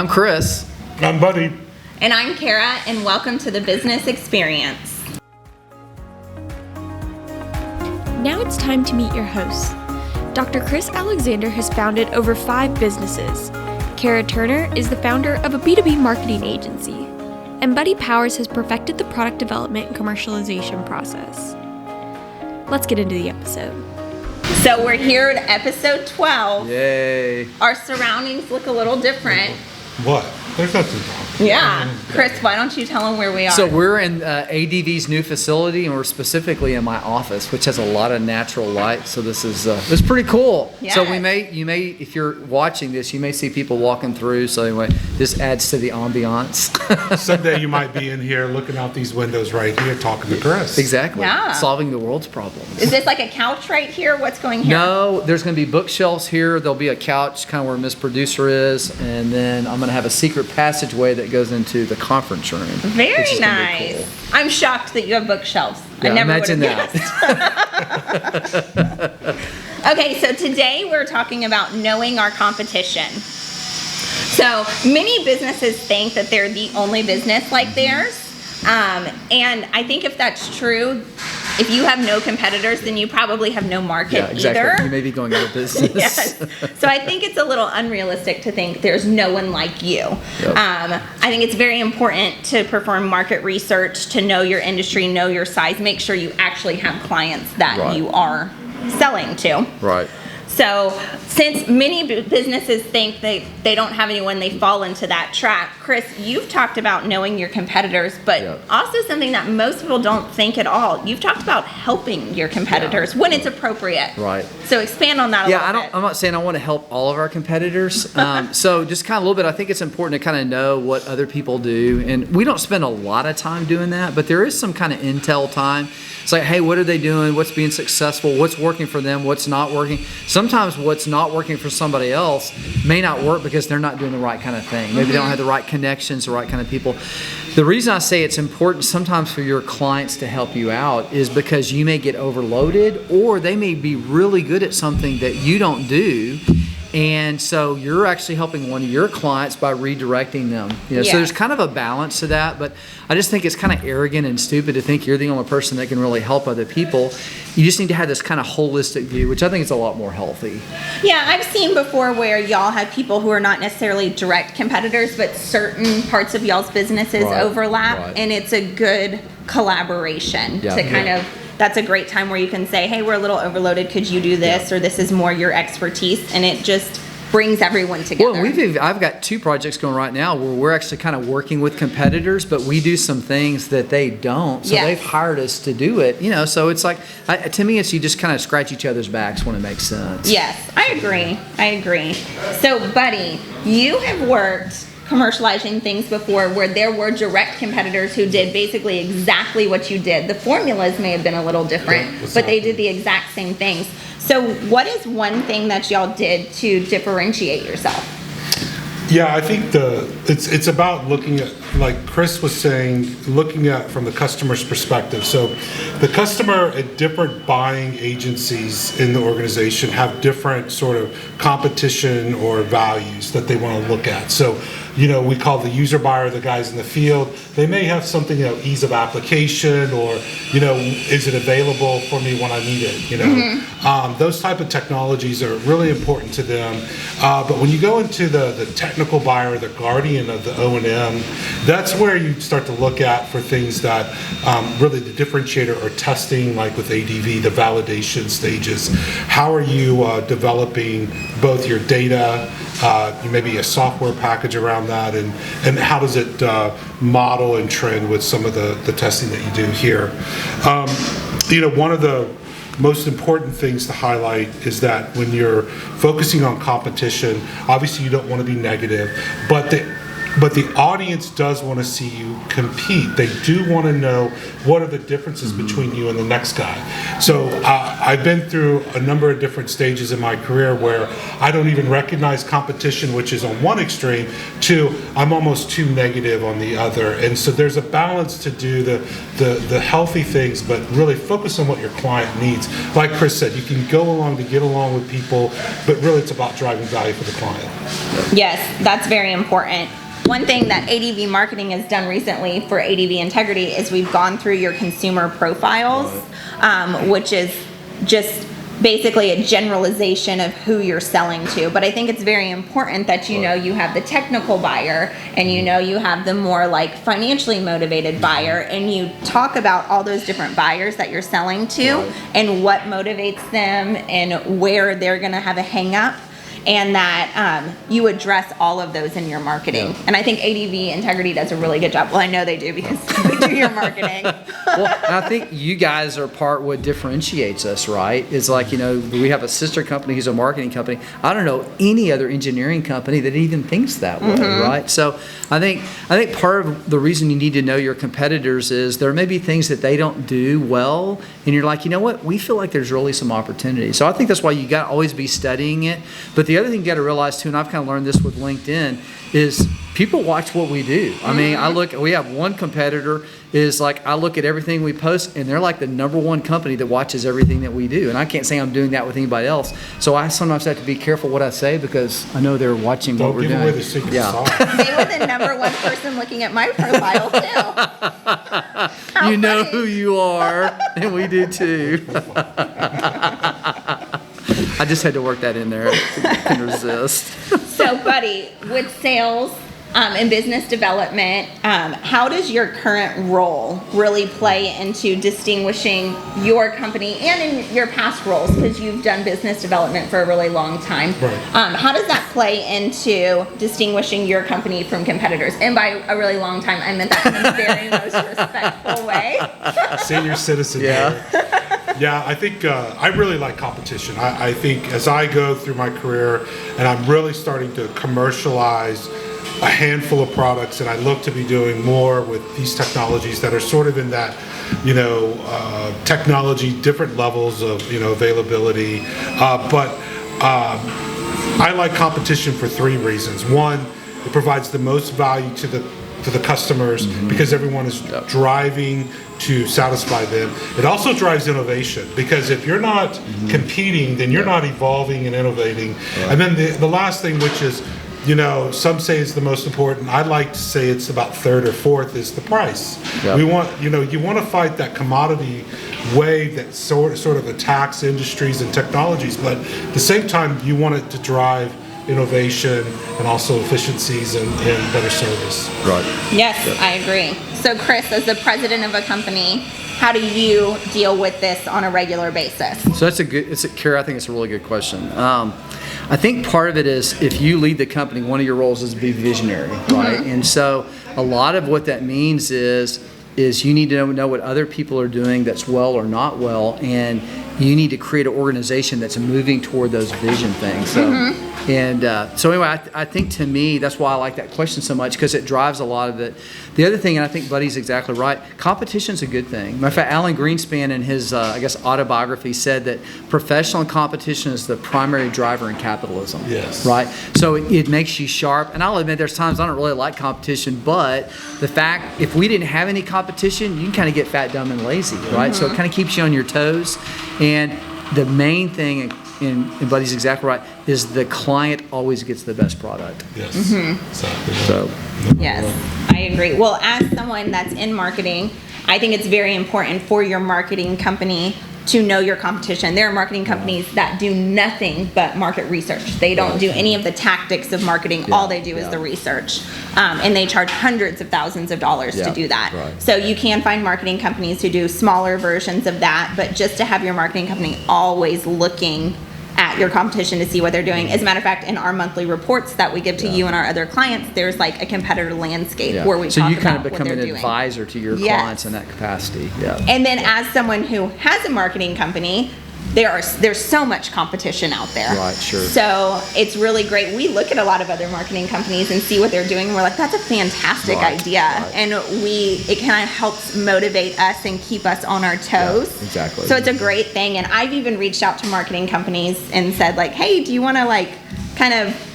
I'm Chris. I'm Buddy. And I'm Kara, and welcome to the Business Experience. Now it's time to meet your hosts. Dr. Chris Alexander has founded over 5 businesses. Kara Turner is the founder of a B2B marketing agency. And Buddy Powers has perfected the product development and commercialization process. Let's get into the episode. So we're here at episode 12. Yay. Our surroundings look a little different. What? There's nothing wrong. Yeah. Chris, why don't you tell them where we are? So we're in ADV's new facility, and we're specifically in my office, which has a lot of natural light. So this is pretty cool. Yes. So you may, if you're watching this, you may see people walking through. So anyway, this adds to the ambiance. Someday you might be in here looking out these windows right here talking to Chris. Exactly. Yeah. Solving the world's problems. Is this like a couch right here? What's going here? No, there's going to be bookshelves here. There'll be a couch kind of where Miss Producer is, and then I'm going to have a secret passageway that goes into the conference room. Very which is gonna be nice. cool. I'm shocked that you have bookshelves. Yeah, I never imagine would have that. guessed. Okay, so today we're talking about knowing our competition. So many businesses think that they're the only business like theirs. And I think if that's true, if you have no competitors, then you probably have no market exactly. either. You may be going out of business. Yes. So I think it's a little unrealistic to think there's no one like you. Yep. I think it's very important to perform market research, to know your industry, know your size, make sure you actually have clients that Right. you are selling to. Right. So since many businesses think they don't have anyone, they fall into that trap. Chris, you've talked about knowing your competitors, but Yeah. also something that most people don't think at all. You've talked about helping your competitors when it's appropriate. Right. So expand on that a little bit. I'm not saying I want to help all of our competitors. So just kind of a little bit, I think it's important to kind of know what other people do. And we don't spend a lot of time doing that, but there is some kind of intel time. It's like, hey, what are they doing? What's being successful? What's working for them? What's not working? Sometimes what's not working for somebody else may not work because they're not doing the right kind of thing. Maybe they don't have the right connections, the right kind of people. The reason I say it's important sometimes for your clients to help you out is because you may get overloaded, or they may be really good at something that you don't do. And so you're actually helping one of your clients by redirecting them. Yeah. So there's kind of a balance to that, but I just think it's kind of arrogant and stupid to think you're the only person that can really help other people. You just need to have this kind of holistic view, which I think is a lot more healthy. Yeah, I've seen before where y'all have people who are not necessarily direct competitors, but certain parts of y'all's businesses Right, overlap, right. and it's a good collaboration Yeah. to kind of. That's a great time where you can say, hey, we're a little overloaded. Could you do this? Or this is more your expertise. And it just brings everyone together. Well, I've got 2 projects going right now where we're actually kind of working with competitors, but we do some things that they don't. So Yes. they've hired us to do it. So it's like, to me, it's you just kind of scratch each other's backs when it makes sense. Yes, I agree. So, Buddy, you have worked commercializing things before where there were direct competitors who did basically exactly what you did. The formulas may have been a little different, Yeah, but they did the exact same things. So what is one thing that y'all did to differentiate yourself? Yeah, I think it's about looking at, like Chris was saying, looking at from the customer's perspective. So the customer at different buying agencies in the organization have different sort of competition or values that they want to look at. So, we call the user buyer the guys in the field. They may have something, ease of application, or, is it available for me when I need it, those type of technologies are really important to them. But when you go into the technical buyer, the guardian of the O&M, that's where you start to look at for things that really the differentiator or testing, like with ADV, the validation stages. How are you developing both your data, maybe a software package around that, and how does it model and trend with some of the testing that you do here? One of the most important things to highlight is that when you're focusing on competition, obviously you don't want to be negative, but but the audience does want to see you compete. They do want to know what are the differences between you and the next guy. So I've been through a number of different stages in my career where I don't even recognize competition, which is on one extreme, to I'm almost too negative on the other. And so there's a balance to do the healthy things, but really focus on what your client needs. Like Chris said, you can go along to get along with people, but really it's about driving value for the client. Yes, that's very important. One thing that ADV Marketing has done recently for ADV Integrity is we've gone through your consumer profiles, which is just basically a generalization of who you're selling to. But I think it's very important that you know you have the technical buyer and you know you have the more like financially motivated buyer, and you talk about all those different buyers that you're selling to and what motivates them and where they're going to have a hang up. And that you address all of those in your marketing. And I think ADV Integrity does a really good job. Well, I know they do because we do your marketing. Well, and I think you guys are part what differentiates us, right? It's like, we have a sister company who's a marketing company. I don't know any other engineering company that even thinks that way, right? So I think part of the reason you need to know your competitors is there may be things that they don't do well, and you're like, you know what? We feel like there's really some opportunity. So I think that's why you got to always be studying it. But the other thing you got to realize too, and I've kind of learned this with LinkedIn, is people watch what we do. I mean, we have one competitor is like, I look at everything we post and they're like the number one company that watches everything that we do. And I can't say I'm doing that with anybody else. So I sometimes have to be careful what I say because I know they're watching what we're doing. Don't give away the secret sauce. They were the number one person looking at my profile too. You know who you are, and we do too. I just had to work that in there. I couldn't resist. So, Buddy, with sales and business development, how does your current role really play into distinguishing your company and in your past roles, because you've done business development for a really long time? Right. How does that play into distinguishing your company from competitors? And by a really long time, I meant that in the very most respectful way. Senior citizen here. Yeah, I think I really like competition. I think as I go through my career and I'm really starting to commercialize a handful of products, and I look to be doing more with these technologies that are sort of in that, technology, different levels of, availability. But I like competition for three reasons. One, it provides the most value to the customers because everyone is driving to satisfy them. It also drives innovation because if you're not competing, then you're not evolving and innovating. And then the last thing, which is, some say is the most important. I'd like to say it's about third or fourth is the price. We want, you want to fight that commodity wave that sort of attacks industries and technologies, but at the same time, you want it to drive innovation and also efficiencies and better service. Right. Yes, I agree. So, Chris, as the president of a company, how do you deal with this on a regular basis? So Kara, I think it's a really good question. I think part of it is if you lead the company, one of your roles is to be visionary, right? And so a lot of what that means is you need to know what other people are doing that's well or not well, and you need to create an organization that's moving toward those vision things. So, so anyway, I think to me, that's why I like that question so much, because it drives a lot of it. The other thing, and I think Buddy's exactly right, competition's a good thing. Matter of fact, Alan Greenspan in his, autobiography said that professional competition is the primary driver in capitalism. Yes. Right? So it makes you sharp. And I'll admit there's times I don't really like competition, but the fact, if we didn't have any competition, you can kind of get fat, dumb, and lazy, right? So it kind of keeps you on your toes. And the main thing, and Buddy's exactly right, is the client always gets the best product. Yes. Exactly. So. Yes, I agree. Well, as someone that's in marketing, I think it's very important for your marketing company to know your competition. There are marketing companies that do nothing but market research. They don't do any of the tactics of marketing. All they do is the research. And they charge hundreds of thousands of dollars to do that. Right. So you can find marketing companies who do smaller versions of that, but just to have your marketing company always looking at your competition to see what they're doing. As a matter of fact, in our monthly reports that we give to you and our other clients, there's like a competitor landscape where we talk about what they're doing. So you kind of become an advisor to your clients in that capacity. Yeah. And then as someone who has a marketing company, there's so much competition out there. Right, sure. So it's really great. We look at a lot of other marketing companies and see what they're doing, and we're like, that's a fantastic idea. Right. And it kind of helps motivate us and keep us on our toes. Yeah, exactly. So it's a great thing. And I've even reached out to marketing companies and said, like, hey, do you want to kind of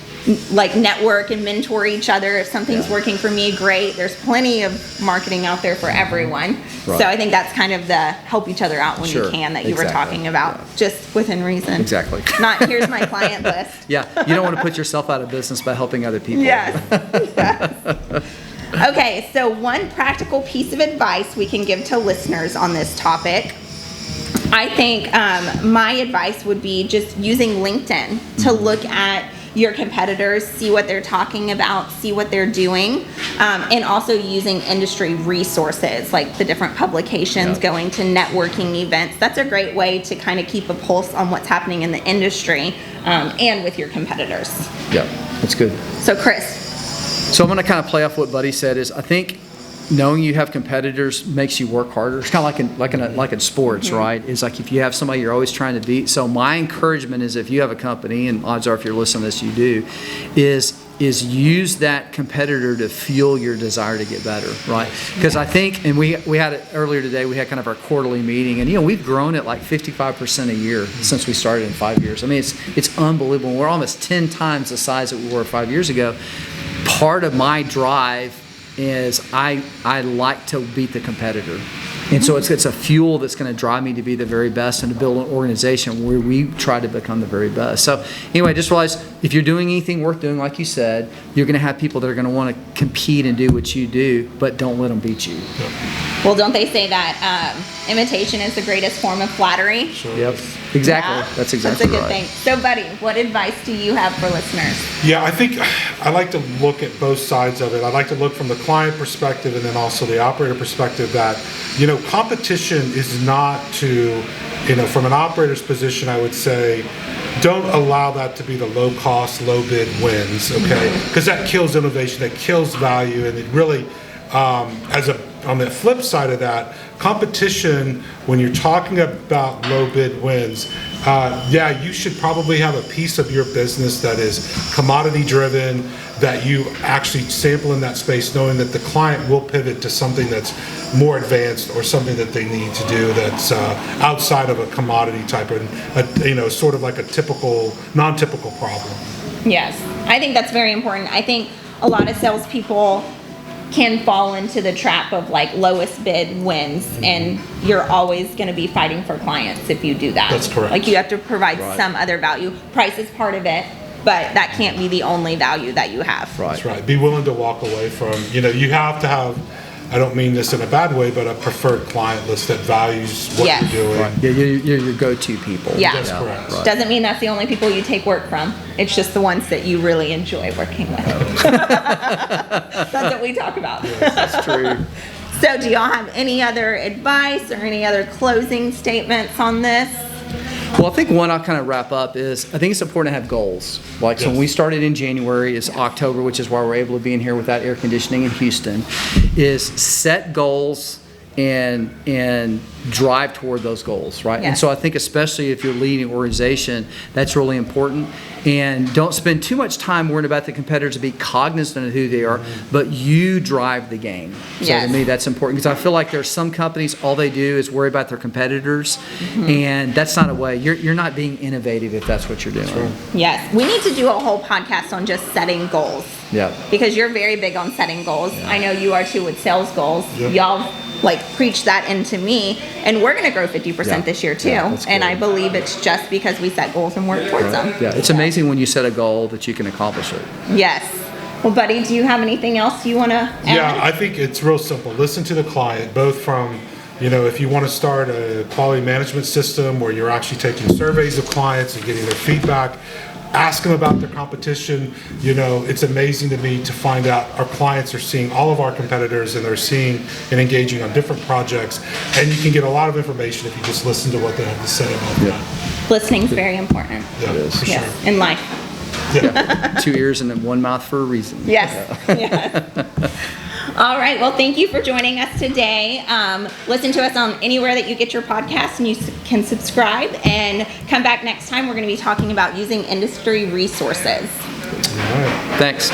network and mentor each other? If something's working for me, great. There's plenty of marketing out there for everyone. Right. So I think that's kind of the help each other out when you Sure. can that you were Exactly. talking about, just within reason. Exactly. Not here's my client list. Yeah, you don't want to put yourself out of business by helping other people. Yes. Yes. Okay, so one practical piece of advice we can give to listeners on this topic. I think my advice would be just using LinkedIn to look at your competitors, see what they're talking about, see what they're doing, and also using industry resources like the different publications, going to networking events. That's a great way to kind of keep a pulse on what's happening in the industry and with your competitors. Yeah, that's good. So Chris. So I'm going to kind of play off what Buddy said. Is I think knowing you have competitors makes you work harder. It's kind of like in sports, right? It's like if you have somebody you're always trying to beat. So my encouragement is if you have a company, and odds are if you're listening to this you do, is use that competitor to fuel your desire to get better, right? Because I think, and we had it earlier today, we had kind of our quarterly meeting, and we've grown at like 55% a year since we started in 5 years. I mean, it's unbelievable. We're almost 10 times the size that we were 5 years ago. Part of my drive is I like to beat the competitor. And so it's a fuel that's going to drive me to be the very best and to build an organization where we try to become the very best. So anyway, just realize if you're doing anything worth doing, like you said, you're going to have people that are going to want to compete and do what you do, but don't let them beat you. Well, don't they say that imitation is the greatest form of flattery? Sure. Yep, exactly. Yeah, That's exactly a good right. thing. So, Buddy, what advice do you have for listeners? Yeah, I think I like to look at both sides of it. I like to look from the client perspective and then also the operator perspective that, competition is not to, from an operator's position, I would say, don't allow that to be the low cost, low bid wins, okay? Because that kills innovation, that kills value, and it really, on the flip side of that, competition, when you're talking about low bid wins, you should probably have a piece of your business that is commodity driven, that you actually sample in that space knowing that the client will pivot to something that's more advanced or something that they need to do that's outside of a commodity type of, sort of like a non-typical problem. Yes, I think that's very important. I think a lot of salespeople can fall into the trap of lowest bid wins, and you're always going to be fighting for clients if you do that. That's correct. You have to provide Right. some other value. Price is part of it, but that can't be the only value that you have. Right. That's right. Be willing to walk away from, you have to have, I don't mean this in a bad way, but a preferred client list that values what Yes. you're doing. Right. Yeah, you're your go-to people. Yeah. That's correct. Right. Doesn't mean that's the only people you take work from. It's just the ones that you really enjoy working with. That's what we talk about. That's true. So do y'all have any other advice or any other closing statements on this? Well, I think one I'll kind of wrap up is I think it's important to have goals. So when we started in January, it's October, which is why we're able to be in here without air conditioning in Houston, is set goals and drive toward those goals, right? Yes. And so I think especially if you're leading an organization, that's really important. And don't spend too much time worrying about the competitors, to be cognizant of who they are, but you drive the game. So Yes. to me, that's important because I feel like there's some companies, all they do is worry about their competitors, and that's not a way. You're not being innovative if that's what you're doing. Yes, we need to do a whole podcast on just setting goals. Yeah. Because you're very big on setting goals. I know you are too with sales goals. Yep. Y'all preach that into me, and we're going to grow 50% Yeah. this year too. Yeah, that's and good. I believe it's just because we set goals and work towards them. Yeah, it's amazing when you set a goal that you can accomplish it. Yes. Well, Buddy, do you have anything else you want to add? Yeah, I think it's real simple. Listen to the client, both from, if you want to start a quality management system where you're actually taking surveys of clients and getting their feedback, ask them about their competition. It's amazing to me to find out our clients are seeing all of our competitors and they're seeing and engaging on different projects. And you can get a lot of information if you just listen to what they have to say about that. Listening's very important. Yeah, is. for sure. Yes, in life. 2 ears and then one mouth for a reason. Yes. Yes. All right. Well, thank you for joining us today. Listen to us on anywhere that you get your podcasts, and you can subscribe and come back next time. We're going to be talking about using industry resources. All right. Thanks.